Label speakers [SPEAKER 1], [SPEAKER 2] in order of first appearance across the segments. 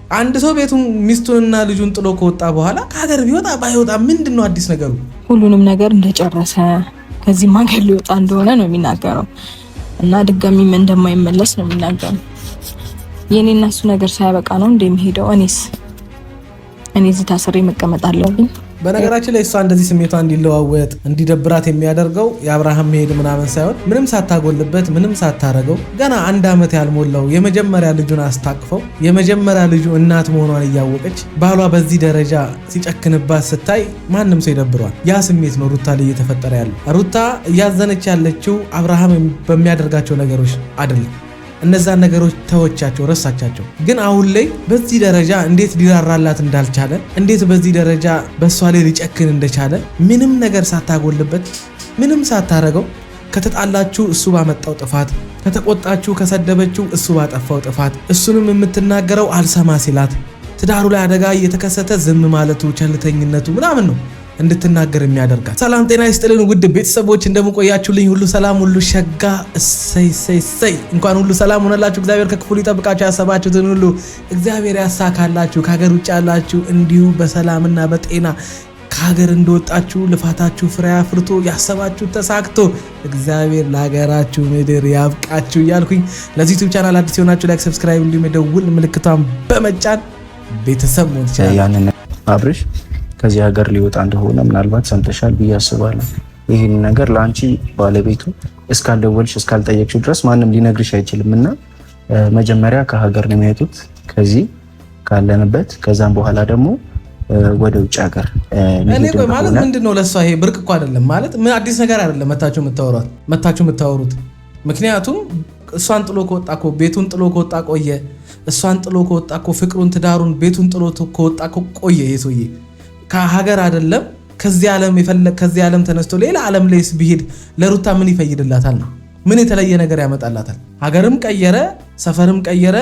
[SPEAKER 1] አንድ ሰው ቤቱን ሚስቱንና ልጁን ጥሎ ከወጣ በኋላ ከሀገር ቢወጣ ባይወጣ ምንድነው አዲስ ነገሩ?
[SPEAKER 2] ሁሉንም ነገር እንደጨረሰ ከዚህ ማገር ሊወጣ እንደሆነ ነው የሚናገረው እና ድጋሚም እንደማይመለስ ነው የሚናገረው። የኔና እሱ ነገር ሳይበቃ ነው እንደሚሄደው። እኔ እዚህ ታስሬ መቀመጥ አለብኝ።
[SPEAKER 1] በነገራችን ላይ እሷ እንደዚህ ስሜቷ እንዲለዋወጥ እንዲደብራት የሚያደርገው የአብርሃም መሄድ ምናምን ሳይሆን ምንም ሳታጎልበት ምንም ሳታረገው ገና 1 ዓመት ያልሞላው የመጀመሪያ ልጁን አስታቅፈው የመጀመሪያ ልጁ እናት መሆኗን እያወቀች ባሏ በዚህ ደረጃ ሲጨክንባት ስታይ ማንም ሰው ይደብሯል። ያ ስሜት ነው ሩታ ላይ እየተፈጠረ ያለው። ሩታ እያዘነች ያለችው አብርሃም በሚያደርጋቸው ነገሮች አይደለም። እነዛን ነገሮች ተወቻቸው፣ ረሳቻቸው። ግን አሁን ላይ በዚህ ደረጃ እንዴት ሊራራላት እንዳልቻለ እንዴት በዚህ ደረጃ በሷ ላይ ሊጨክን እንደቻለ ምንም ነገር ሳታጎልበት ምንም ሳታረገው ከተጣላችሁ እሱ ባመጣው ጥፋት ከተቆጣችሁ ከሰደበችው እሱ ባጠፋው ጥፋት እሱንም የምትናገረው አልሰማ ሲላት ትዳሩ ላይ አደጋ እየተከሰተ ዝም ማለቱ ቸልተኝነቱ ምናምን ነው እንድትናገር የሚያደርጋት። ሰላም ጤና ይስጥልን ውድ ቤተሰቦች እንደምቆያችሁልኝ ሁሉ ሰላም ሁሉ ሸጋ እሰይ እንኳን ሁሉ ሰላም ሆነላችሁ። እግዚአብሔር ከክፉ ሊጠብቃችሁ ያሰባችሁትን ሁሉ እግዚአብሔር ያሳካላችሁ። ከሀገር ውጭ ያላችሁ እንዲሁ በሰላምና በጤና ከሀገር እንደወጣችሁ ልፋታችሁ ፍሬ አፍርቶ ያሰባችሁ ተሳክቶ እግዚአብሔር ለሀገራችሁ ምድር ያብቃችሁ እያልኩኝ ለዚህ ዩቲዩብ ቻናል አዲስ የሆናችሁ ላይክ፣ ሰብስክራይብ እንዲሁም የደውል ምልክቷን በመጫን ቤተሰብ ሞት
[SPEAKER 3] ያንን አብርሽ ከዚህ ሀገር ሊወጣ እንደሆነ ምናልባት ሰምተሻል ብዬ አስባለሁ። ይህን ነገር ለአንቺ ባለቤቱ እስካልደወልሽ እስካልጠየቅሽው ድረስ ማንም ሊነግርሽ አይችልም እና መጀመሪያ ከሀገር ነው የሚወጡት ከዚህ ካለንበት፣ ከዛም በኋላ ደግሞ ወደ ውጭ ሀገር
[SPEAKER 1] ማለት ምንድነው ለሷ ይሄ ብርቅ እኮ አይደለም ማለት ምን አዲስ ነገር አይደለም መታችሁ የምታወሩት። ምክንያቱም እሷን ጥሎ ከወጣ እኮ ቤቱን ጥሎ ከወጣ ቆየ። እሷን ጥሎ ከወጣ እኮ ፍቅሩን ትዳሩን ቤቱን ጥሎ ከወጣ እኮ ቆየ። ይሄ ሰውዬ ከሀገር አይደለም ከዚህ ዓለም ተነስቶ ሌላ ዓለም ላይስ ቢሄድ ለሩታ ምን ይፈይድላታል ነው? ምን የተለየ ነገር ያመጣላታል? ሀገርም ቀየረ ሰፈርም ቀየረ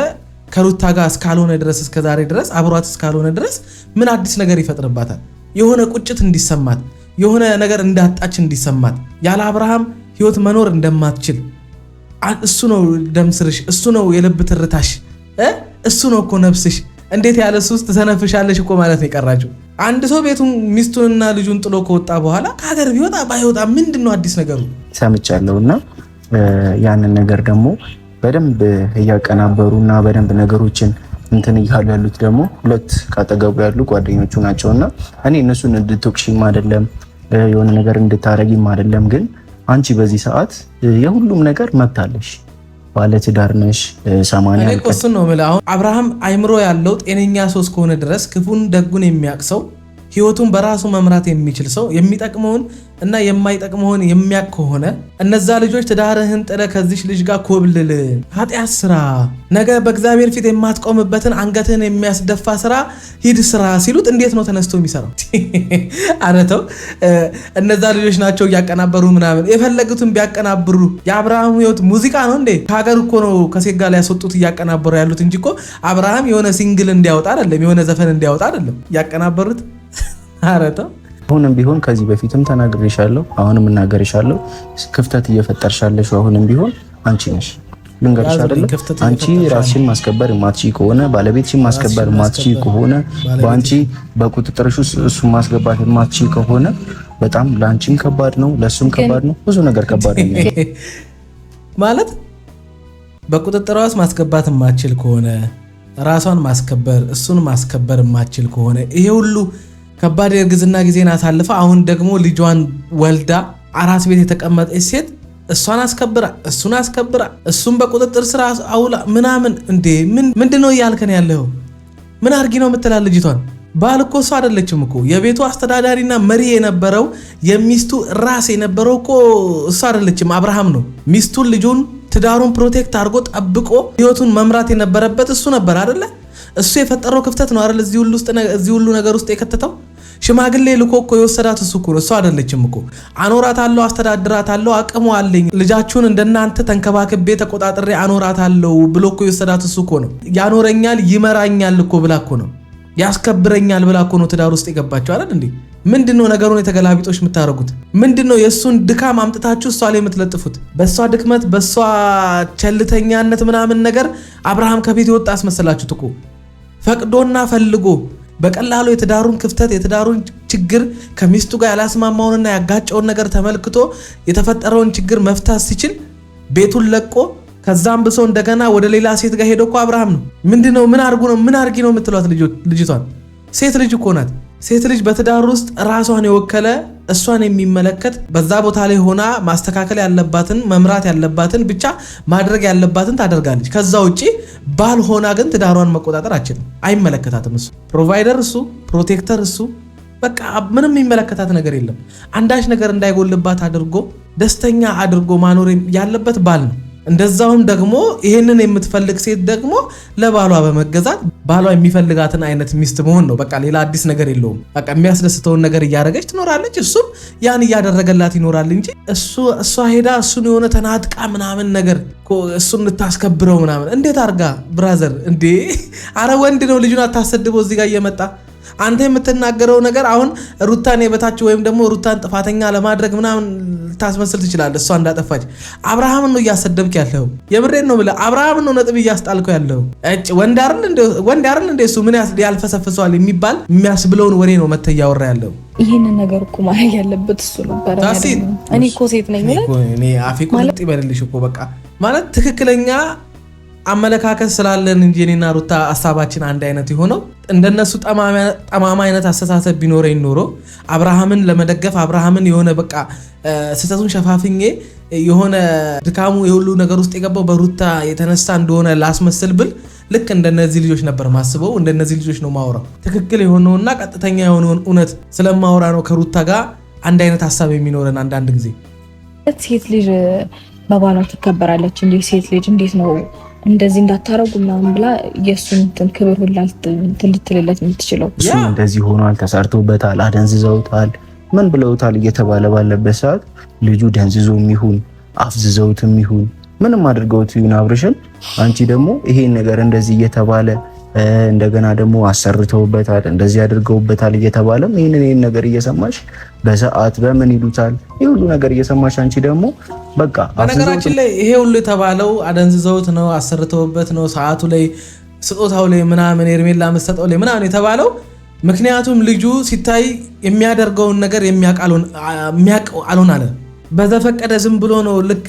[SPEAKER 1] ከሩታ ጋር እስካልሆነ ድረስ እስከዛሬ ድረስ አብሯት እስካልሆነ ድረስ ምን አዲስ ነገር ይፈጥርባታል? የሆነ ቁጭት እንዲሰማት የሆነ ነገር እንዳጣች እንዲሰማት ያለ አብርሃም ህይወት መኖር እንደማትችል እሱ ነው ደምስርሽ፣ እሱ ነው የልብ ትርታሽ፣ እሱ ነው እኮ ነፍስሽ። እንዴት ያለ ሱስ ተሰነፍሻለሽ እኮ ማለት ነው የቀራችሁ። አንድ ሰው ቤቱን ሚስቱንና ልጁን ጥሎ ከወጣ በኋላ ከሀገር ቢወጣ ባይወጣ ምንድነው አዲስ ነገሩ?
[SPEAKER 3] ሰምቻለሁና ያንን ነገር ደግሞ በደንብ እያቀናበሩና በደንብ ነገሮችን እንትን እያሉ ያሉት ደግሞ ሁለት ካጠገቡ ያሉ ጓደኞቹ ናቸውና እኔ እነሱን እንድትወቅሽም አይደለም የሆነ ነገር እንድታረጊም አይደለም፣ ግን አንቺ በዚህ ሰዓት የሁሉም ነገር መብት አለሽ። ባለትዳር ነሽ 80
[SPEAKER 1] እኔ እሱን ነው የምልህ። አሁን አብርሃም አይምሮ ያለው ጤነኛ ሰው እስከሆነ ድረስ ክፉን ደጉን የሚያውቅ ሰው ህይወቱን በራሱ መምራት የሚችል ሰው የሚጠቅመውን እና የማይጠቅመውን የሚያውቅ ከሆነ እነዛ ልጆች ትዳርህን ጥለህ ከዚህ ልጅ ጋር ኮብልል፣ ኃጢአት ስራ፣ ነገ በእግዚአብሔር ፊት የማትቆምበትን አንገትህን የሚያስደፋ ስራ ሂድ ስራ ሲሉት እንዴት ነው ተነስቶ የሚሰራው? አረተው እነዛ ልጆች ናቸው እያቀናበሩ ምናምን የፈለጉትን ቢያቀናብሩ። የአብርሃም ህይወት ሙዚቃ ነው እንዴ? ከሀገር እኮ ነው ከሴት ጋር ሊያስወጡት እያቀናበሩ ያሉት እንጂ እኮ አብርሃም የሆነ ሲንግል እንዲያወጣ አይደለም፣ የሆነ ዘፈን እንዲያወጣ አይደለም ያቀናበሩት። አረተው
[SPEAKER 3] አሁንም ቢሆን ከዚህ በፊትም ተናግሬሻለሁ፣ አሁንም እናገርሻለሁ። ክፍተት እየፈጠርሻለሽ አሁንም ቢሆን አንቺ ነሽ። ልንገርሽ አይደለም አንቺ ራስሽን ማስከበር የማትችይ ከሆነ ባለቤትሽን ማስከበር የማትችይ ከሆነ በአንቺ በቁጥጥርሽ እሱ ማስገባት የማትችይ ከሆነ በጣም ለአንቺም ከባድ ነው፣ ለሱም ከባድ ነው፣ ብዙ ነገር ከባድ ነው
[SPEAKER 1] ማለት በቁጥጥሯ ውስጥ ማስገባት የማትችል ከሆነ ራሷን ማስከበር እሱን ማስከበር የማትችል ከሆነ ይሄ ሁሉ ከባድ የእርግዝና ጊዜን አሳልፋ አሁን ደግሞ ልጇን ወልዳ አራስ ቤት የተቀመጠች ሴት እሷን አስከብራ እሱን አስከብራ እሱን በቁጥጥር ስራ አውላ ምናምን እንዴ ምንድነው እያልከን ያለው? ምን አርጊ ነው የምትላል ልጅቷን? ባል እኮ እሷ አይደለችም እኮ የቤቱ አስተዳዳሪና መሪ የነበረው የሚስቱ ራስ የነበረው እኮ እሷ አይደለችም አብርሃም ነው። ሚስቱን ልጁን ትዳሩን ፕሮቴክት አድርጎ ጠብቆ ህይወቱን መምራት የነበረበት እሱ ነበር አይደለ? እሱ የፈጠረው ክፍተት ነው አይደል? እዚህ ሁሉ ነገር ውስጥ የከተተው ሽማግሌ ልኮ እኮ የወሰዳት እሱ እኮ ነው፣ እሱ አይደለችም እኮ። አኖራታለሁ፣ አስተዳድራታለሁ፣ አቅሙ አለኝ፣ ልጃችሁን እንደናንተ ተንከባክቤ ተቆጣጥሬ አኖራታለሁ ብሎ እኮ የወሰዳት እሱ እኮ ነው። ያኖረኛል ይመራኛል እኮ ብላ እኮ ነው፣ ያስከብረኛል ብላ እኮ ነው ትዳር ውስጥ የገባቸው አይደል እንዴ? ምንድነው ነገሩን የተገላቢጦሽ የምታረጉት? ምንድነው የሱን ድካም አምጥታችሁ እሷ ላይ የምትለጥፉት? በሷ ድክመት በሷ ቸልተኛነት ምናምን ነገር አብርሃም ከቤት የወጣ አስመሰላችሁት እኮ። ፈቅዶና ፈልጎ በቀላሉ የትዳሩን ክፍተት የትዳሩን ችግር ከሚስቱ ጋር ያላስማማውንና ያጋጨውን ነገር ተመልክቶ የተፈጠረውን ችግር መፍታት ሲችል ቤቱን ለቆ ከዛም ብሶ እንደገና ወደ ሌላ ሴት ጋር ሄዶ እኮ አብርሃም ነው። ምንድነው ምን አርጊ ነው የምትሏት ልጅቷን? ሴት ልጅ እኮ ናት። ሴት ልጅ በትዳር ውስጥ ራሷን የወከለ እሷን የሚመለከት በዛ ቦታ ላይ ሆና ማስተካከል ያለባትን መምራት ያለባትን ብቻ ማድረግ ያለባትን ታደርጋለች። ከዛ ውጪ ባል ሆና ግን ትዳሯን መቆጣጠር አትችልም። አይመለከታትም። እሱ ፕሮቫይደር፣ እሱ ፕሮቴክተር፣ እሱ በቃ ምንም የሚመለከታት ነገር የለም። አንዳች ነገር እንዳይጎልባት አድርጎ ደስተኛ አድርጎ ማኖር ያለበት ባል ነው። እንደዛውም ደግሞ ይሄንን የምትፈልግ ሴት ደግሞ ለባሏ በመገዛት ባሏ የሚፈልጋትን አይነት ሚስት መሆን ነው። በቃ ሌላ አዲስ ነገር የለውም። በቃ የሚያስደስተውን ነገር እያደረገች ትኖራለች፣ እሱም ያን እያደረገላት ይኖራል እንጂ እሷ ሄዳ እሱን የሆነ ተናጥቃ ምናምን ነገር እሱን ልታስከብረው ምናምን እንዴት አርጋ ብራዘር እንዴ! አረ ወንድ ነው ልጁን አታሰድበው እዚህ ጋር እየመጣ አንተ የምትናገረው ነገር አሁን ሩታን የበታች ወይም ደግሞ ሩታን ጥፋተኛ ለማድረግ ምናምን ታስመስል ትችላለህ። እሷ እንዳጠፋች አብርሃምን ነው እያሰደብክ ያለው። የምሬን ነው ብለህ አብርሃምን ነው ነጥብ እያስጣልከው ያለው። ወንድ አይደል እንደ እሱ ምን ያልፈሰፍሰዋል የሚባል የሚያስብለውን ወሬ ነው መተህ እያወራ ያለው።
[SPEAKER 2] ይሄንን ነገር እኮ ማድረግ ያለበት እሱ ነበር። እኔ እኮ ሴት ነኝ
[SPEAKER 1] እኔ አፌ ቁልጥ ይበልልሽ እኮ በቃ ማለት ትክክለኛ አመለካከት ስላለን እንጂ እኔና ሩታ ሐሳባችን አንድ አይነት የሆነው እንደነሱ ጠማማ አይነት አስተሳሰብ ቢኖረኝ ኖሮ አብርሃምን ለመደገፍ አብርሃምን የሆነ በቃ ስህተቱን ሸፋፍኜ የሆነ ድካሙ የሁሉ ነገር ውስጥ የገባው በሩታ የተነሳ እንደሆነ ላስመስል ብል ልክ እንደነዚህ ልጆች ነበር ማስበው። እንደነዚህ ልጆች ነው ማውራው። ትክክል የሆነውና ቀጥተኛ የሆነውን እውነት ስለማውራ ነው ከሩታ ጋር አንድ አይነት ሐሳብ የሚኖረን። አንዳንድ ጊዜ
[SPEAKER 2] ሴት ልጅ በባሏ ትከበራለች እንዴ? ሴት ልጅ እንዴት ነው እንደዚህ እንዳታረጉ ምናምን ብላ የእሱን ክብር ሁላ ልትልለት የምትችለው?
[SPEAKER 3] እሱ እንደዚህ ሆኗል፣ ተሰርቶበታል፣ አደንዝዘውታል፣ ምን ብለውታል እየተባለ ባለበት ሰዓት ልጁ ደንዝዞም ይሁን አፍዝዘውትም ይሁን ምንም አድርገውት ይሁን አብርሽን አንቺ ደግሞ ይሄን ነገር እንደዚህ እየተባለ እንደገና ደግሞ አሰርተውበታል እንደዚህ አድርገውበታል እየተባለም ይሄን ነገር እየሰማሽ በሰዓት በምን ይሉታል ይሄ ሁሉ ነገር እየሰማሽ አንቺ ደግሞ በቃ
[SPEAKER 1] በነገራችን ላይ ይሄ ሁሉ የተባለው አደንዝዘውት ነው አሰርተውበት ነው ሰዓቱ ላይ ስጦታው ላይ ምናምን ኤርሜላ መሰጠው ላይ ምናምን የተባለው ምክንያቱም ልጁ ሲታይ የሚያደርገውን ነገር የሚያውቅ አልሆነ አለ። በዘፈቀደ ዝም ብሎ ነው ልክ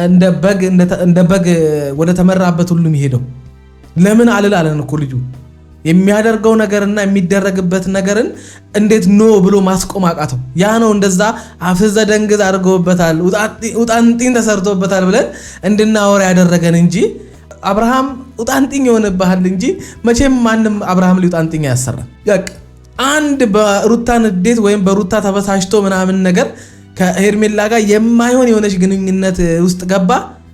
[SPEAKER 1] እንደ በግ ወደ ተመራበት ሁሉ የሚሄደው። ለምን አለን እኮ ልጁ የሚያደርገው ነገርና የሚደረግበት ነገርን እንዴት ኖ ብሎ ማስቆም አቃተው። ያ ነው እንደዛ አፍዘ ደንግዝ አድርገውበታል ውጣንጢን ተሰርቶበታል ብለን እንድናወራ ያደረገን እንጂ አብርሃም ውጣንጢኝ የሆነብሃል እንጂ መቼም ማንም አብርሃም ሊውጣንጢኝ ያሰራል። ያቅ አንድ በሩታ ንዴት ወይም በሩታ ተበሳሽቶ ምናምን ነገር ከሄርሜላ ጋር የማይሆን የሆነች ግንኙነት ውስጥ ገባ።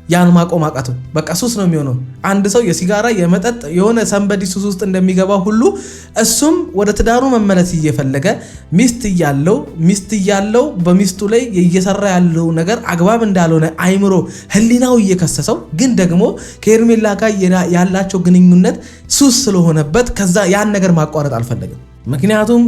[SPEAKER 1] ያን ማቆም አቃተው። በቃ ሱስ ነው የሚሆነው። አንድ ሰው የሲጋራ የመጠጥ የሆነ ሰንበዲ ሱስ ውስጥ እንደሚገባ ሁሉ እሱም ወደ ትዳሩ መመለስ እየፈለገ ሚስት እያለው በሚስቱ ላይ እየሰራ ያለው ነገር አግባብ እንዳልሆነ አይምሮ ህሊናው እየከሰሰው ግን ደግሞ ከሄርሜላ ጋር ያላቸው ግንኙነት ሱስ ስለሆነበት ከዛ ያን ነገር ማቋረጥ አልፈለገም። ምክንያቱም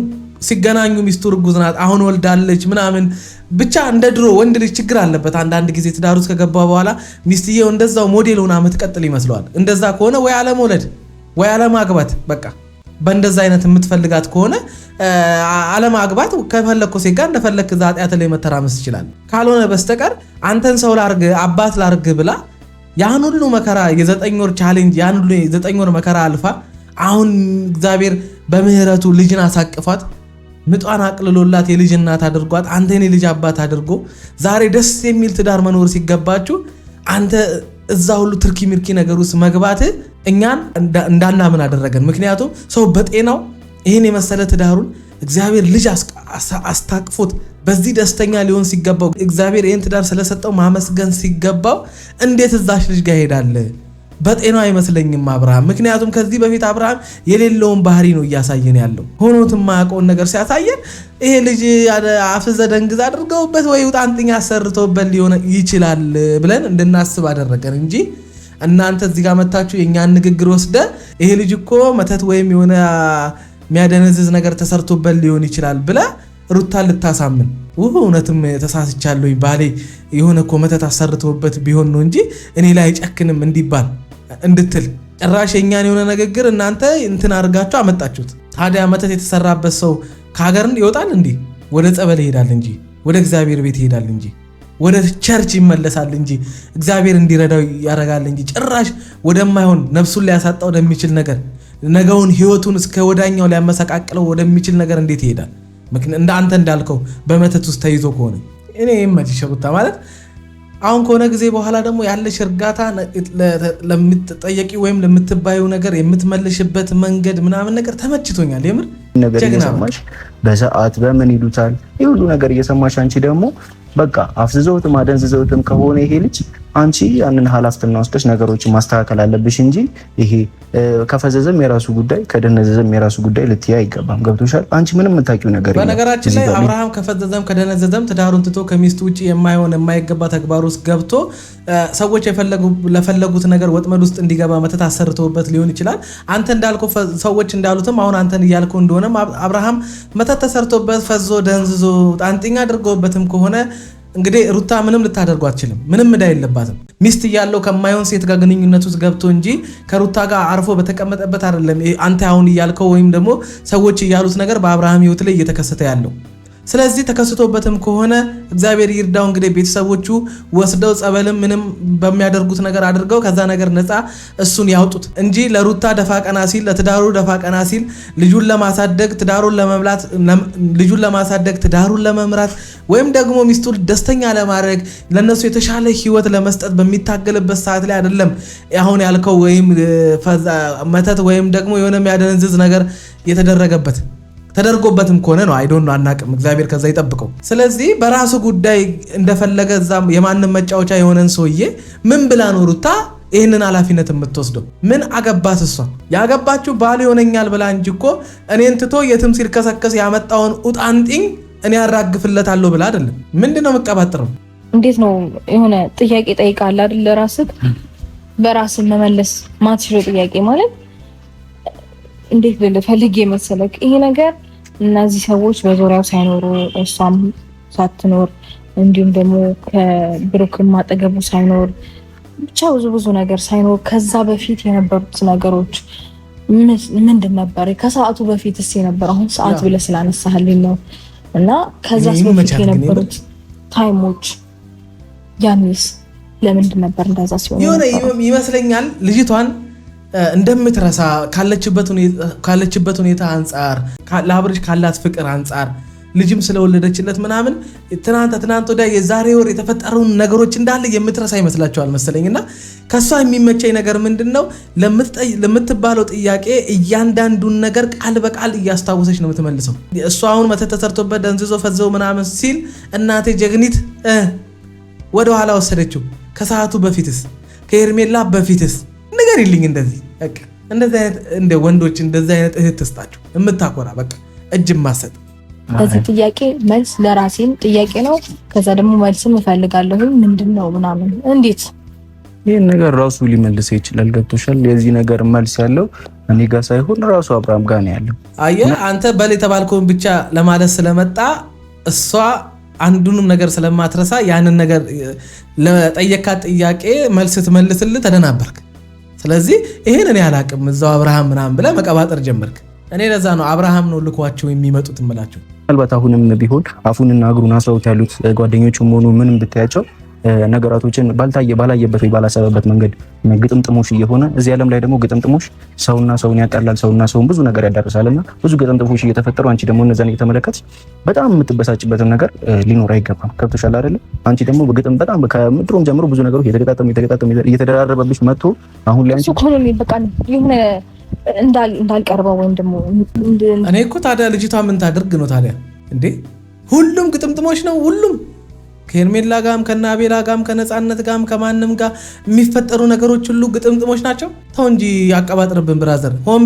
[SPEAKER 1] ሲገናኙ ሚስቱ ርጉዝ ናት፣ አሁን ወልዳለች ምናምን ብቻ እንደ ድሮ ወንድ ልጅ ችግር አለበት። አንዳንድ ጊዜ ትዳር ውስጥ ከገባ በኋላ ሚስትየው እንደዛው ሞዴል ሆና የምትቀጥል ይመስለዋል። እንደዛ ከሆነ ወይ አለመውለድ ወይ አለማግባት፣ በቃ በእንደዛ አይነት የምትፈልጋት ከሆነ አለማግባት፣ ከፈለኩ ሴት ጋር እንደፈለክ ዛጤያት ላይ መተራመስ ይችላል። ካልሆነ በስተቀር አንተን ሰው ላርግ አባት ላርግ ብላ ያን ሁሉ መከራ የ9 ወር ቻሌንጅ ያን ሁሉ የ9 ወር መከራ አልፋ አሁን እግዚአብሔር በምህረቱ ልጅን አሳቅፏት ምጧን አቅልሎላት የልጅ እናት አድርጓት አንተን የልጅ አባት አድርጎ ዛሬ ደስ የሚል ትዳር መኖር ሲገባችሁ አንተ እዛ ሁሉ ትርኪ ምርኪ ነገር ውስጥ መግባት እኛን እንዳናምን አደረገን። ምክንያቱም ሰው በጤናው ይሄን የመሰለ ትዳሩን እግዚአብሔር ልጅ አስታቅፎት በዚህ ደስተኛ ሊሆን ሲገባው እግዚአብሔር ይሄን ትዳር ስለሰጠው ማመስገን ሲገባው እንዴት እዛሽ ልጅ ጋር ሄዳለ? በጤናው አይመስለኝም አብርሃም። ምክንያቱም ከዚህ በፊት አብርሃም የሌለውን ባህሪ ነው እያሳየን ያለው። ሆኖት የማያውቀውን ነገር ሲያሳየን ይሄ ልጅ አፍዘ ደንግዝ አድርገውበት ወይ ውጣንጥኛ አሰርተውበት ሊሆን ይችላል ብለን እንድናስብ አደረገን እንጂ እናንተ እዚህ ጋር መታችሁ የኛን ንግግር ወስደ ይሄ ልጅ እኮ መተት ወይም የሆነ የሚያደነዝዝ ነገር ተሰርቶበት ሊሆን ይችላል ብለ ሩታን ልታሳምን እውነትም ተሳስቻለሁ ባሌ የሆነ እኮ መተት አሰርተውበት ቢሆን ነው እንጂ እኔ ላይ አይጨክንም እንዲባል እንድትል ጭራሽ የኛን የሆነ ንግግር እናንተ እንትን አድርጋችሁ አመጣችሁት። ታዲያ መተት የተሰራበት ሰው ከሀገር ይወጣል እንዴ? ወደ ጸበል ይሄዳል እንጂ ወደ እግዚአብሔር ቤት ይሄዳል እንጂ ወደ ቸርች ይመለሳል እንጂ እግዚአብሔር እንዲረዳው ያደርጋል እንጂ ጭራሽ ወደማይሆን ነፍሱን ሊያሳጣ ወደሚችል ነገር ነገውን ህይወቱን እስከ ወዳኛው ሊያመሰቃቅለው ወደሚችል ነገር እንዴት ይሄዳል? ምክንያት እንደ አንተ እንዳልከው በመተት ውስጥ ተይዞ ከሆነ እኔ የማይሽ ሩታ ማለት አሁን ከሆነ ጊዜ በኋላ ደግሞ ያለሽ እርጋታ ለምትጠየቂ ወይም ለምትባዩ ነገር የምትመልሽበት መንገድ ምናምን ነገር ተመችቶኛል። የምር
[SPEAKER 3] ነገር እየሰማሽ በሰዓት በምን ይሉታል ይሄ ሁሉ ነገር እየሰማሽ አንቺ ደግሞ በቃ አፍዝዘውትም አደንዝዘውትም ከሆነ ይሄ ልጅ አንቺ ያንን ኃላፊነት ወስደሽ ነገሮችን ማስተካከል አለብሽ እንጂ ይሄ ከፈዘዘም የራሱ ጉዳይ ከደነዘዘም የራሱ ጉዳይ ልትያ አይገባም። ገብቶሻል? አንቺ ምንም የምታውቂው ነገር የለም።
[SPEAKER 1] በነገራችን ላይ አብርሃም ከፈዘዘም ከደነዘዘም ትዳሩን ትቶ ከሚስቱ ውጪ የማይሆን የማይገባ ተግባር ውስጥ ገብቶ ሰዎች ለፈለጉት ነገር ወጥመድ ውስጥ እንዲገባ መተት አሰርተውበት ሊሆን ይችላል። አንተ እንዳልከው ሰዎች እንዳሉትም አሁን አንተን እያልከው እንደሆነም አብርሃም መተት ተሰርቶበት ፈዞ ደንዝዞ ጣንጥኛ አድርገውበትም ከሆነ እንግዲህ ሩታ ምንም ልታደርጓ አትችልም። ምንም ዕዳ የለባትም። ሚስት እያለው ከማይሆን ሴት ጋር ግንኙነት ውስጥ ገብቶ እንጂ ከሩታ ጋር አርፎ በተቀመጠበት አይደለም አንተ አሁን እያልከው ወይም ደግሞ ሰዎች እያሉት ነገር በአብርሃም ህይወት ላይ እየተከሰተ ያለው። ስለዚህ ተከስቶበትም ከሆነ እግዚአብሔር ይርዳው። እንግዲህ ቤተሰቦቹ ወስደው ጸበልም ምንም በሚያደርጉት ነገር አድርገው ከዛ ነገር ነፃ እሱን ያውጡት እንጂ ለሩታ ደፋ ቀና ሲል ለትዳሩ ደፋ ቀና ሲል ልጁን ለማሳደግ ትዳሩን ለመምላት ልጁን ለማሳደግ ትዳሩን ለመምራት ወይም ደግሞ ሚስቱን ደስተኛ ለማድረግ ለነሱ የተሻለ ህይወት ለመስጠት በሚታገልበት ሰዓት ላይ አይደለም አሁን ያልከው ወይም መተት ወይም ደግሞ የሆነ የሚያደነዝዝ ነገር የተደረገበት ተደርጎበትም ከሆነ ነው አይዶን ነው አናቅም። እግዚአብሔር ከዛ ይጠብቀው። ስለዚህ በራሱ ጉዳይ እንደፈለገ እዛም የማንም መጫወቻ የሆነን ሰውዬ ምን ብላ ነው ሩታ ይህንን ኃላፊነት የምትወስደው? ምን አገባት? እሷ ያገባችው ባል ይሆነኛል ብላ እንጂ እኮ እኔን ትቶ የትም ሲልከሰከስ ያመጣውን ኡጣንጢኝ እኔ ያራግፍለታለሁ ብላ አይደለም። ምንድነው መቀባጥረው?
[SPEAKER 2] እንዴት ነው የሆነ ጥያቄ ጠይቃለ አይደል? ራስህ በራስህ መመለስ ማትችለው ጥያቄ ማለት እንዴት ልፈልግ መሰለክ ይሄ ነገር እነዚህ ሰዎች በዙሪያው ሳይኖሩ እሷም ሳትኖር እንዲሁም ደግሞ ከብሩክም አጠገቡ ሳይኖር ብቻ ብዙ ነገር ሳይኖር ከዛ በፊት የነበሩት ነገሮች ምንድን ነበር? ከሰዓቱ በፊትስ የነበረ አሁን ሰዓት ብለህ ስላነሳህልኝ ነው። እና ከዛስ በፊት የነበሩት ታይሞች ያንስ ለምንድን ነበር እንደዛ ሲሆን
[SPEAKER 1] የሆነ ይመስለኛል ልጅቷን እንደምትረሳ ካለችበት ሁኔታ አንፃር ለአብርሽ ካላት ፍቅር አንፃር ልጅም ስለወለደችለት ምናምን ትናንት ወዲያ የዛሬ ወር የተፈጠሩን ነገሮች እንዳለ የምትረሳ ይመስላችኋል መሰለኝና ከሷ የሚመቸኝ ነገር ምንድነው ለምትባለው ጥያቄ እያንዳንዱን ነገር ቃል በቃል እያስታወሰች ነው የምትመልሰው። እሷ አሁን መተት ተሰርቶበት ደንዝዞ ፈዘው ምናምን ሲል እናቴ ጀግኒት ወደ ኋላ ወሰደችው። ከሰዓቱ በፊትስ ከሄርሜላ በፊትስ ነገር ይልኝ እንደዚህ በቃ እንደዚህ አይነት እንደ ወንዶች እንደዚህ አይነት እህት ተስጣችሁ የምታኮራ በቃ እጅ ማሰጥ።
[SPEAKER 2] በዚህ ጥያቄ መልስ ለራሴም ጥያቄ ነው። ከዛ ደግሞ መልስም እፈልጋለሁ ምንድነው ምናምን እንዴት
[SPEAKER 3] ይሄን ነገር ራሱ ሊመልስ ይችላል። ገብቶሻል? የዚህ ነገር መልስ ያለው እኔ ጋር ሳይሆን ራሱ አብርሃም ጋር ነው ያለው።
[SPEAKER 1] አየህ አንተ በል የተባልከውን ብቻ ለማለት ስለመጣ እሷ አንዱንም ነገር ስለማትረሳ ያንን ነገር ለጠየካት ጥያቄ መልስ ትመልስልህ ተደናበርክ። ስለዚህ ይሄን እኔ አላቅም እዛው አብርሃም ምናምን ብለህ መቀባጠር ጀመርክ። እኔ ለዛ ነው አብርሃም ነው ልኳቸው የሚመጡት እምላቸው።
[SPEAKER 3] ምናልባት አሁንም ቢሆን አፉንና እግሩን አስረውት ያሉት ጓደኞቹም ሆኑ ምንም ብታያቸው ነገራቶችን ባላየበት ወይ ባላሰበበት መንገድ ግጥምጥሞሽ እየሆነ እዚህ ዓለም ላይ ደግሞ ግጥምጥሞሽ ሰውና ሰውን ያጣላል፣ ሰውና ሰውን ብዙ ነገር ያዳርሳልና ብዙ ግጥምጥሞሽ እየተፈጠሩ አንቺ ደግሞ እነዛን እየተመለከትሽ በጣም የምትበሳጭበትን ነገር ሊኖር አይገባም። ከብቶሻል አይደለ? አንቺ ደግሞ በግጥም በጣም ከምድሩም ጀምሮ ብዙ ነገሮች እየተገጣጠሙ እየተደራረበብሽ መጥቶ አሁን ላይ አንቺ
[SPEAKER 2] ኮሎኒ በቃ የሆነ እንዳልቀርበው ወይም ደግሞ
[SPEAKER 1] እኔ እኮ ታዲያ ልጅቷ ምን ታድርግ ነው ታዲያ እንዴ? ሁሉም ግጥምጥሞች ነው ሁሉም ከሄርሜላ ጋም ከናቤላ ጋም ከነጻነት ጋም ከማንም ጋር የሚፈጠሩ ነገሮች ሁሉ ግጥምጥሞች ናቸው። ተው እንጂ ያቀባጥርብን ብራዘር። ሆን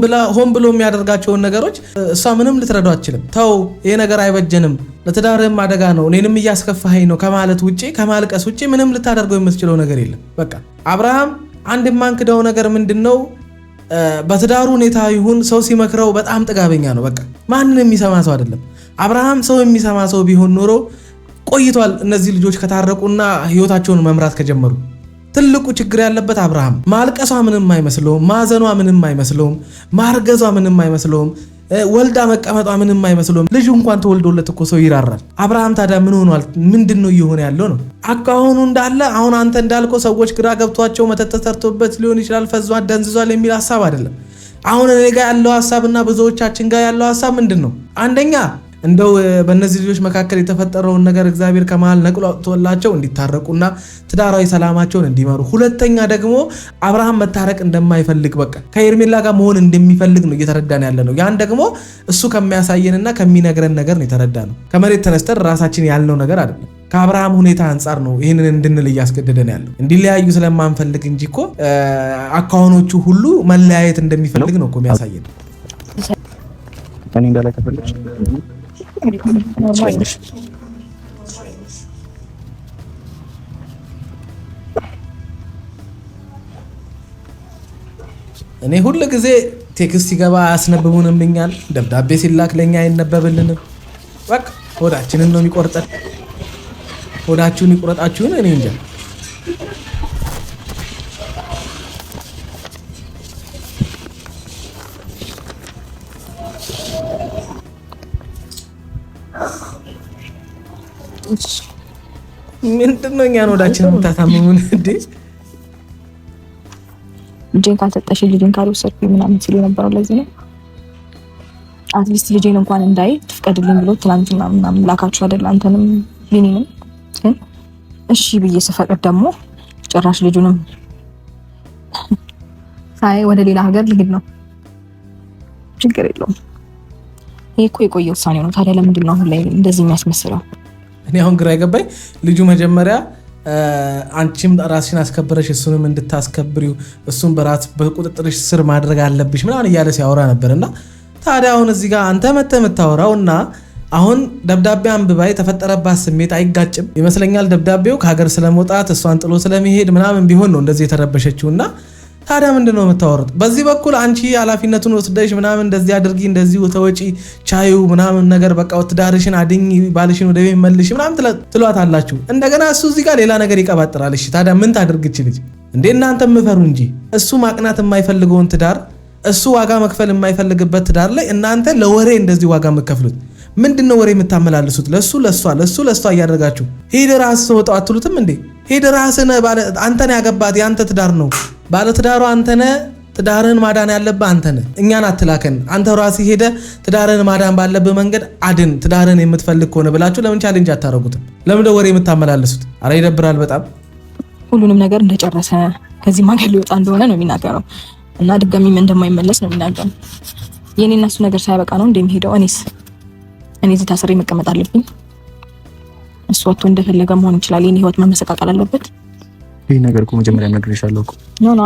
[SPEAKER 1] ብሎ የሚያደርጋቸውን ነገሮች እሷ ምንም ልትረዳው አትችልም። ተው ይሄ ነገር አይበጀንም፣ ለትዳርህም አደጋ ነው፣ እኔንም እያስከፋኸኝ ነው ከማለት ውጪ ከማልቀስ ውጪ ምንም ልታደርገው የምትችለው ነገር የለም። በቃ አብርሃም አንድ የማንክደው ነገር ምንድነው? በትዳሩ ሁኔታ ይሁን ሰው ሲመክረው በጣም ጥጋበኛ ነው። በቃ ማንንም የሚሰማ ሰው አይደለም። አብርሃም ሰው የሚሰማ ሰው ቢሆን ኖሮ ቆይቷል። እነዚህ ልጆች ከታረቁና ህይወታቸውን መምራት ከጀመሩ ትልቁ ችግር ያለበት አብርሃም ማልቀሷ ምንም አይመስለውም፣ ማዘኗ ምንም አይመስለውም፣ ማርገዟ ምንም አይመስለውም፣ ወልዳ መቀመጧ ምንም አይመስለውም። ልጁ እንኳን ተወልዶለት እኮ ሰው ይራራል። አብርሃም ታዲያ ምን ሆኗል? ምንድነው እየሆነ ያለው ነው? አካሁኑ እንዳለ አሁን አንተ እንዳልከው ሰዎች ግራ ገብቷቸው መተት ተሰርቶበት ሊሆን ይችላል፣ ፈዟል፣ ደንዝዟል የሚል ሐሳብ አይደለም። አሁን እኔ ጋር ያለው ሐሳብና ብዙዎቻችን ጋር ያለው ሐሳብ ምንድነው? አንደኛ እንደው በእነዚህ ልጆች መካከል የተፈጠረውን ነገር እግዚአብሔር ከመሃል ነቅሎ አውጥቶላቸው እንዲታረቁና ትዳራዊ ሰላማቸውን እንዲመሩ፣ ሁለተኛ ደግሞ አብርሃም መታረቅ እንደማይፈልግ በቃ ከኤርሜላ ጋር መሆን እንደሚፈልግ ነው እየተረዳን ያለ ነው። ያን ደግሞ እሱ ከሚያሳየንና ከሚነግረን ነገር ነው የተረዳ ነው። ከመሬት ተነስተን ራሳችን ያልነው ነገር አይደለም። ከአብርሃም ሁኔታ አንጻር ነው ይህንን እንድንል እያስገደደን ያለው። እንዲለያዩ ስለማንፈልግ እንጂ እኮ አካውኖቹ ሁሉ መለያየት እንደሚፈልግ ነው እኮ የሚያሳየን።
[SPEAKER 3] እኔ እንዳለ ከፈለግሽ
[SPEAKER 1] እኔ ሁሉ ጊዜ ቴክስት ሲገባ አያስነብቡንምኛል፣ ደብዳቤ ሲላክ ለኛ አይነበብልንም። በቃ ሆዳችንን ነው የሚቆርጠን። ሆዳችሁን ይቆረጣችሁን እኔ እንጃ። ምንድነው እኛን ሆዳችንን የምታታምሙን እንዴ?
[SPEAKER 2] ልጄን ካልሰጠሽ ልጄን ካልወሰድኩኝ ምናምን ሲሉ ነበረው። ለዚህ ነው አትሊስት ልጄን እንኳን እንዳይ ትፍቀድልኝ ብሎ ትናንትና ምናምን ላካችሁ አይደል? አንተንም ቢኒንም ግን እሺ ብዬ ስፈቅድ ደግሞ ጭራሽ ልጁንም ሳይ ወደ ሌላ ሀገር ልሄድ ነው። ችግር የለውም። ይሄ እኮ የቆየ ውሳኔ ነው። ታዲያ ለምንድን ነው አሁን ላይ እንደዚህ የሚያስመስለው?
[SPEAKER 1] እኔ አሁን ግራ የገባኝ ልጁ መጀመሪያ አንቺም ራስሽን አስከብረሽ እሱንም እንድታስከብሪው እሱን በቁጥጥርሽ ስር ማድረግ አለብሽ ምናምን እያለ ሲያወራ ነበርና ታዲያ አሁን እዚህ ጋር አንተ መተህ የምታወራውና አሁን ደብዳቤ አንብባ የተፈጠረባት ስሜት አይጋጭም ይመስለኛል። ደብዳቤው ከሀገር ስለመውጣት እሷን ጥሎ ስለመሄድ ምናምን ቢሆን ነው እንደዚህ የተረበሸችውና ታዲያ ምንድነው የምታወሩት? በዚህ በኩል አንቺ ኃላፊነቱን ወስደሽ ምናምን እንደዚህ አድርጊ እንደዚህ ተወጪ ቻዩ ምናምን ነገር በቃ ትዳርሽን አድኝ ባልሽን ወደ ቤት መልሽ ምናምን ትሏታላችሁ። እንደገና እሱ እዚህ ጋር ሌላ ነገር ይቀባጥራል። እሺ ታዲያ ምን ታድርግች ልጅ እንዴ? እናንተ ምፈሩ እንጂ እሱ ማቅናት የማይፈልገውን ትዳር እሱ ዋጋ መክፈል የማይፈልግበት ትዳር ላይ እናንተ ለወሬ እንደዚህ ዋጋ የምትከፍሉት ምንድነው? ወሬ የምታመላልሱት ለሱ ለሷ እያደረጋችሁ ሄደ ራስህ ወጣው አትሉትም እንዴ? ሄደ ራስህ አንተን ያገባት ያንተ ትዳር ነው። ባለ ትዳሩ አንተነ ትዳርን ማዳን ያለብህ አንተነ። እኛን አትላከን። አንተ ራስህ ሄደ ትዳርን ማዳን ባለብህ መንገድ አድን። ትዳርን የምትፈልግ ከሆነ ብላችሁ ለምን ቻሌንጅ አታረጉትም? ለምን ወሬ የምታመላልሱት? አረ ይደብራል በጣም።
[SPEAKER 2] ሁሉንም ነገር እንደጨረሰ ከዚህ ማገል ሊወጣ እንደሆነ ነው የሚናገረው እና ድጋሚም እንደማይመለስ ነው የሚናገረው። የኔና እሱ ነገር ሳይበቃ ነው እንደሚሄደው። እኔ እዚህ ታስሬ መቀመጥ አለብኝ? እሱ ወጥቶ እንደፈለገ መሆን ይችላል። የኔ ህይወት መመሰቃቀል አለበት?
[SPEAKER 3] ይሄ ነገር እኮ መጀመሪያ ነግሬሻለሁ እኮ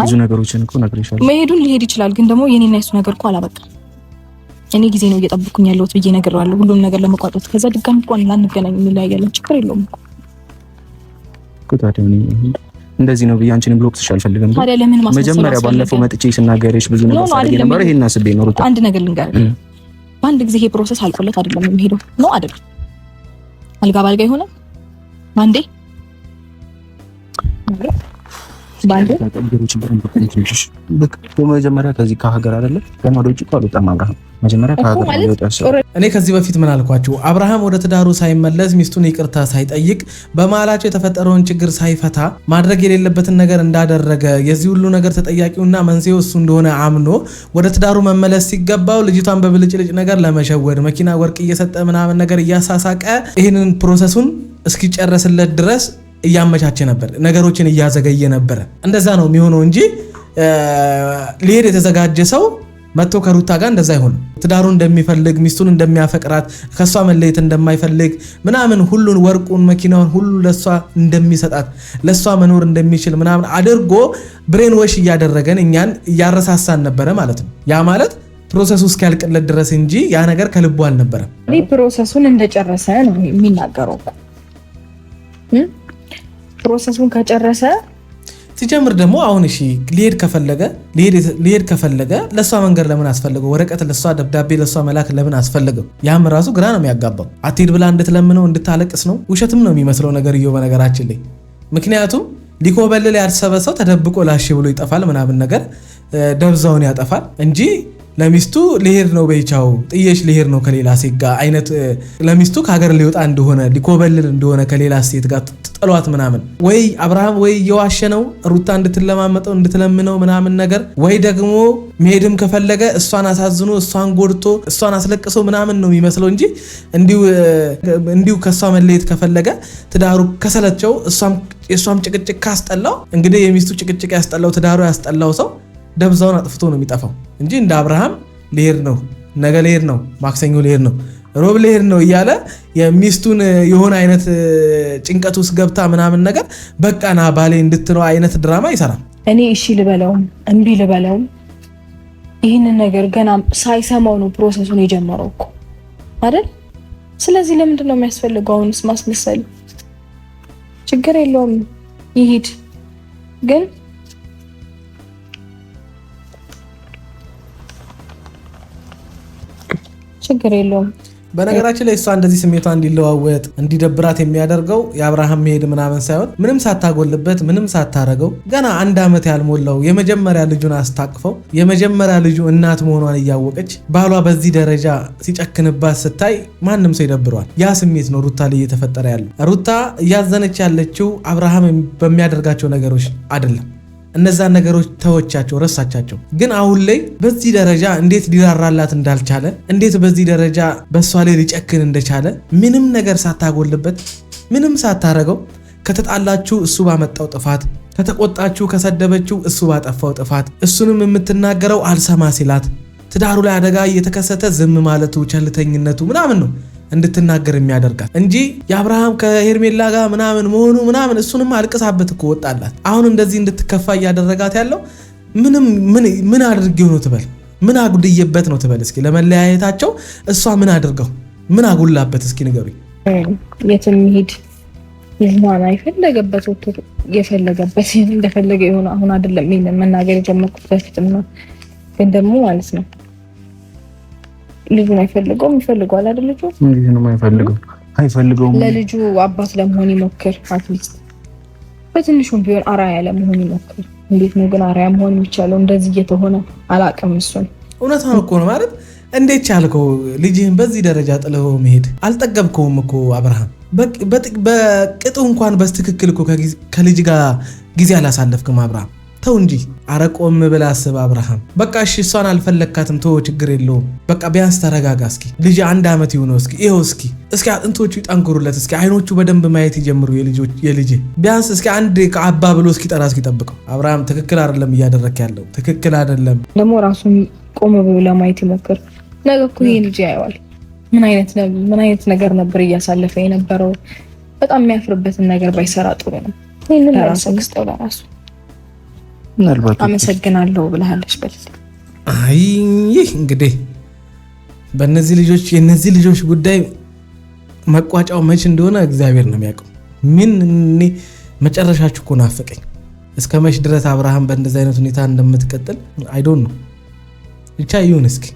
[SPEAKER 3] ብዙ ነገሮችን እኮ ነግሬሻለሁ።
[SPEAKER 2] መሄዱን ሊሄድ ይችላል፣ ግን ደግሞ የኔና የሱ ነገር እኮ አላበቃም። እኔ ጊዜ ነው እየጠበኩኝ ያለሁት ብዬ ነግሬዋለሁ፣ ሁሉም ነገር ለመቋጨት። ከዛ ድጋሚ እንኳን ላንገናኝ እንለያያለን፣ ችግር የለውም
[SPEAKER 3] እኮ። ታዲያ እንደዚህ ነው ብዬ አንቺን ብሎክ ትሻል አልፈልግም።
[SPEAKER 2] ታዲያ ለምን
[SPEAKER 3] መጀመሪያ ባለፈው መጥቼ ስናገርሽ ብዙ ነገር ሳደርግ ነበር። ይሄን አስቤ ነው ሩታ።
[SPEAKER 2] አንድ ነገር ልንገርህ፣ በአንድ ጊዜ ይሄ ፕሮሰስ አልቆለት አይደለም የሚሄደው ነው አይደል? አልጋ ባልጋ ይሆነ ባንዴ
[SPEAKER 3] መጀመሪያ ከዚህ ከሀገር አይደለም ከማዶ ውጭ እኮ አልወጣም አብርሃም። መጀመሪያ ከሀገር ነው።
[SPEAKER 1] እኔ ከዚህ በፊት ምን አልኳችሁ? አብርሃም ወደ ትዳሩ ሳይመለስ ሚስቱን ይቅርታ ሳይጠይቅ በመሀላቸው የተፈጠረውን ችግር ሳይፈታ ማድረግ የሌለበትን ነገር እንዳደረገ የዚህ ሁሉ ነገር ተጠያቂውና መንስኤው እሱ እንደሆነ አምኖ ወደ ትዳሩ መመለስ ሲገባው ልጅቷን በብልጭልጭ ነገር ለመሸወድ መኪና ወርቅ እየሰጠ ምናምን ነገር እያሳሳቀ ይህንን ፕሮሰሱን እስኪጨርስለት ድረስ እያመቻቸ ነበር፣ ነገሮችን እያዘገየ ነበር። እንደዛ ነው የሚሆነው እንጂ ሊሄድ የተዘጋጀ ሰው መጥቶ ከሩታ ጋር እንደዛ አይሆንም። ትዳሩ እንደሚፈልግ ሚስቱን እንደሚያፈቅራት ከሷ መለየት እንደማይፈልግ ምናምን ሁሉን ወርቁን መኪናውን ሁሉ ለሷ እንደሚሰጣት ለሷ መኖር እንደሚችል ምናምን አድርጎ ብሬን ወሽ እያደረገን እኛን እያረሳሳን ነበረ ማለት ነው። ያ ማለት ፕሮሰሱ እስኪያልቅለት ድረስ እንጂ ያ ነገር ከልቡ አልነበረም።
[SPEAKER 2] ፕሮሰሱን እንደጨረሰ ነው የሚናገረው። ፕሮሰሱን ከጨረሰ
[SPEAKER 1] ሲጀምር ደግሞ አሁን እሺ ሊሄድ ከፈለገ ለሷ መንገድ ለምን አስፈልገው? ወረቀት ለሷ ደብዳቤ ለሷ መላክ ለምን አስፈልገው? ያም ራሱ ግራ ነው የሚያጋባው። አትሄድ ብላ እንድትለምነው እንድታለቅስ ነው። ውሸትም ነው የሚመስለው ነገርየው በነገራችን ላይ። ምክንያቱም ሊኮበልል ያሰበ ሰው ተደብቆ ላሽ ብሎ ይጠፋል ምናምን ነገር ደብዛውን ያጠፋል እንጂ ለሚስቱ ሊሄድ ነው በይቻው ጥየሽ ሊሄድ ነው ከሌላ ሴት ጋር አይነት ለሚስቱ ከሀገር ሊወጣ እንደሆነ ሊኮበልል እንደሆነ ከሌላ ሴት ጋር ጥሏት ምናምን ወይ አብርሃም ወይ የዋሸ ነው ሩታ እንድትለማመጠው እንድትለምነው ምናምን ነገር ወይ ደግሞ መሄድም ከፈለገ እሷን አሳዝኖ እሷን ጎድቶ እሷን አስለቅሶ ምናምን ነው የሚመስለው እንጂ እንዲሁ ከሷ መለየት ከፈለገ ትዳሩ ከሰለቸው እሷም ጭቅጭቅ ካስጠላው እንግዲህ የሚስቱ ጭቅጭቅ ያስጠላው ትዳሩ ያስጠላው ሰው ደብዛውን አጥፍቶ ነው የሚጠፋው እንጂ እንደ አብርሃም ሊሄድ ነው ነገ ሊሄድ ነው ማክሰኞ ሊሄድ ነው ሮብ ሊሄድ ነው እያለ የሚስቱን የሆነ አይነት ጭንቀት ውስጥ ገብታ ምናምን ነገር በቃና ባሌ እንድትለው አይነት ድራማ ይሰራል።
[SPEAKER 2] እኔ እሺ ልበለውም እምቢ ልበለውም ይህንን ነገር ገና ሳይሰማው ነው ፕሮሰሱን የጀመረው እኮ አይደል? ስለዚህ ለምንድን ነው የሚያስፈልገው አሁንስ ማስመሰል? ችግር የለውም ይሄድ ግን ችግር የለውም።
[SPEAKER 1] በነገራችን ላይ እሷ እንደዚህ ስሜቷ እንዲለዋወጥ እንዲደብራት የሚያደርገው የአብርሃም መሄድ ምናምን ሳይሆን ምንም ሳታጎልበት ምንም ሳታረገው ገና 1 ዓመት ያልሞላው የመጀመሪያ ልጁን አስታቅፈው የመጀመሪያ ልጁ እናት መሆኗን እያወቀች ባሏ በዚህ ደረጃ ሲጨክንባት ስታይ ማንም ሰው ይደብሯል። ያ ስሜት ነው ሩታ ላይ እየተፈጠረ ያለው። ሩታ እያዘነች ያለችው አብርሃም በሚያደርጋቸው ነገሮች አይደለም። እነዛን ነገሮች ተወቻቸው ረሳቻቸው። ግን አሁን ላይ በዚህ ደረጃ እንዴት ሊራራላት እንዳልቻለ እንዴት በዚህ ደረጃ በሷ ላይ ሊጨክን እንደቻለ ምንም ነገር ሳታጎልበት ምንም ሳታረገው ከተጣላችሁ እሱ ባመጣው ጥፋት ከተቆጣችሁ ከሰደበችው እሱ ባጠፋው ጥፋት እሱንም የምትናገረው አልሰማ ሲላት ትዳሩ ላይ አደጋ እየተከሰተ ዝም ማለቱ ቸልተኝነቱ ምናምን ነው እንድትናገር የሚያደርጋት እንጂ የአብርሃም ከሄርሜላ ጋር ምናምን መሆኑ ምናምን እሱንም አልቅሳበት እኮ ወጣላት። አሁን እንደዚህ እንድትከፋ እያደረጋት ያለው ምን አድርጌው ነው ትበል? ምን አጉድየበት ነው ትበል? እስኪ ለመለያየታቸው እሷ ምን አድርገው ምን አጉላበት? እስኪ ንገሩኝ።
[SPEAKER 2] የትም ይሄድ ይዝማና የፈለገበት ወጥቶ የፈለገበት እንደፈለገ ይሆን። አሁን አይደለም ይሄን መናገር የጀመርኩት በፊትም ነው። ግን ደግሞ ማለት ነው ልጁን አይፈልገውም ይፈልገዋል አይደል? ልጁን አይፈልገውም። ለልጁ አባት ለመሆን ይሞክር። አትሊስት በትንሹም ቢሆን አራያ ለመሆን ይሞክር። እንዴት ነው ግን አራያ መሆን የሚቻለው? እንደዚህ እየተሆነ አላውቅም። እሱን
[SPEAKER 1] እውነታውን እኮ ነው ማለት እንዴት ቻልከው? ልጅህን በዚህ ደረጃ ጥለው መሄድ አልጠገብከውም እኮ አብርሃም። በቅጡ እንኳን በስትክክል እኮ ከልጅ ጋር ጊዜ አላሳለፍክም አብርሃም። ተው እንጂ አረቆም ብለህ አስብ አብርሃም። በቃ እሺ እሷን አልፈለካትም ተው ችግር የለውም። በቃ ቢያንስ ተረጋጋ እስኪ። ልጅ 1 ዓመት ይሁነው እስኪ ይኸው እስኪ አጥንቶቹ ይጠንክሩለት እስኪ አይኖቹ በደንብ ማየት ይጀምሩ የልጅ ቢያንስ እስኪ አንድ ከአባ ብሎ እስኪ ጠራ እስኪ ጠብቀው። አብርሃም ትክክል አይደለም እያደረክ ያለው ትክክል አይደለም።
[SPEAKER 2] ደግሞ ራሱን ቆም ብሎ ለማየት ይሞክር። ነገ እኮ ይሄ ልጅ ያየዋል ምን አይነት ነገር ነበር እያሳለፈ የነበረው። በጣም የሚያፍርበትን ነገር ባይሰራ ጥሩ ነው። ይሄንን ራሱ ክስተው ለራሱ አመሰግናለሁ ብለሃለሽ በል።
[SPEAKER 1] አይ እንግዲህ የነዚህ ልጆች ጉዳይ መቋጫው መች እንደሆነ እግዚአብሔር ነው የሚያውቀው። ምን መጨረሻችሁ እኮ ናፈቀኝ። እስከ መች ድረስ አብርሃም በእንደዚህ አይነት ሁኔታ እንደምትቀጥል አይ ዶንት ኖ። ብቻ ይሁን እስኪ